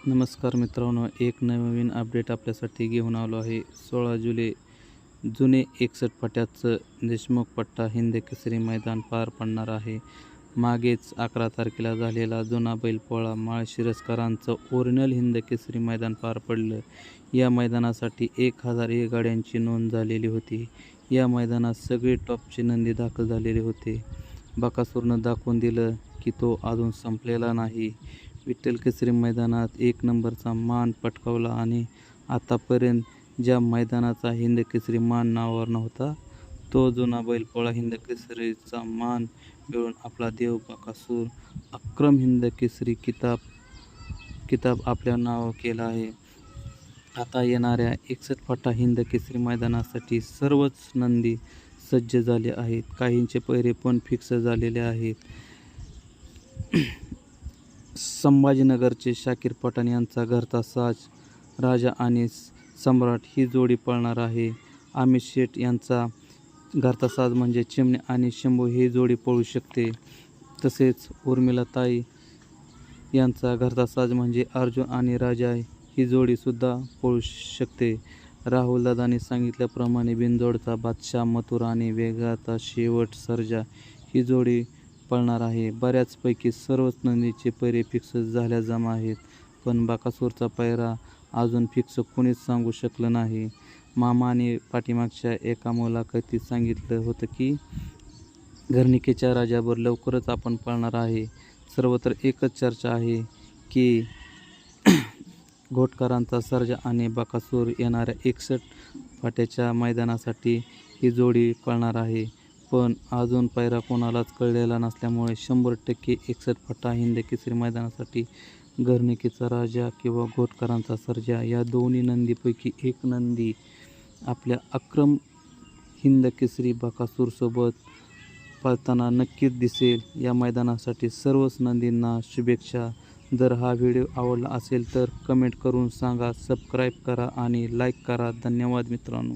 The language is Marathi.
नमस्कार मित्रांनो, एक नवीन अपडेट आपल्यासाठी घेऊन आलो आहे. 16 जुलै जुने 61 फाट्याचं देशमुख पट्टा हिंद केसरी मैदान पार पडणार आहे. मागेच 11 तारखेला झालेला जुना बैलपोळा माळशिरसकरांचं ओरिजिनल हिंद केसरी मैदान पार पडलं. या मैदानासाठी 1001 गाड्यांची नोंद झालेली होती. या मैदानात सगळे टॉपचे नंदी दाखल झालेले होते. बकासूरनं दाखवून दिलं की तो अजून संपलेला नाही. विठ्ठल केसरी मैदानात 1 नंबरचा मान पटकावला आणि आतापर्यंत ज्या मैदानाचा हिंद केसरी मान नावावर नव्हता, तो जुना बैलपोळा हिंद केसरीचा मान मिळवून आपला देव बकासूर अक्रम हिंद केसरी किताब आपल्या नाव केला आहे. आता येणाऱ्या 61 फाटा हिंद केसरी मैदानासाठी सर्वच नंदी सज्ज झाले आहेत. काहींचे पहिरे पण फिक्स झालेले आहेत. संभाजीनगरचे शाकीर पठाण यांचा घरचा साज राजा आणि सम्राट ही जोडी पळणार आहे. अमित शेट यांचा घरचा साज म्हणजे चिमणे आणि शंभू ही जोडी पळू शकते. तसेच उर्मिलाताई यांचा घरचा साज म्हणजे अर्जुन आणि राजा ही जोडीसुद्धा पळू शकते. राहुल दादांनी सांगितल्याप्रमाणे बिनजोडचा बादशाह मथुरा आणि वेगाचा शेवट सर्जा ही जोडी पळणार आहे. बऱ्याचपैकी सर्वच नंदीचे पैरे फिक्स झाल्या जमा आहेत. पण बकासूरचा पैरा अजून फिक्स कोणीच सांगू शकलं नाही. मामाने पाठीमागच्या एका मुलाखतीत सांगितलं होतं की घरणिकेच्या राजावर लवकरच आपण पळणार आहे. सर्वत्र एकच चर्चा आहे की घोटकरांचा सर्जा आणि बकासूर येणाऱ्या 61 फाट्याच्या मैदानासाठी ही जोडी पळणार आहे. पण अजून पैरा कोणालाच कळलेला नसल्यामुळे 100% 61 फाटा हिंद केसरी मैदानासाठी घरणिकेचा राजा किंवा घोटकरांचा सर्जा या दोन्ही नंदीपैकी एक नंदी आपल्या अक्रम हिंद केसरी बकासूरसोबत पळताना नक्कीच दिसेल. या मैदानासाठी सर्वच नंदींना शुभेच्छा. जर हा व्हिडिओ आवडला असेल तर कमेंट करून सांगा, सबस्क्राईब करा आणि लाईक करा. धन्यवाद मित्रांनो.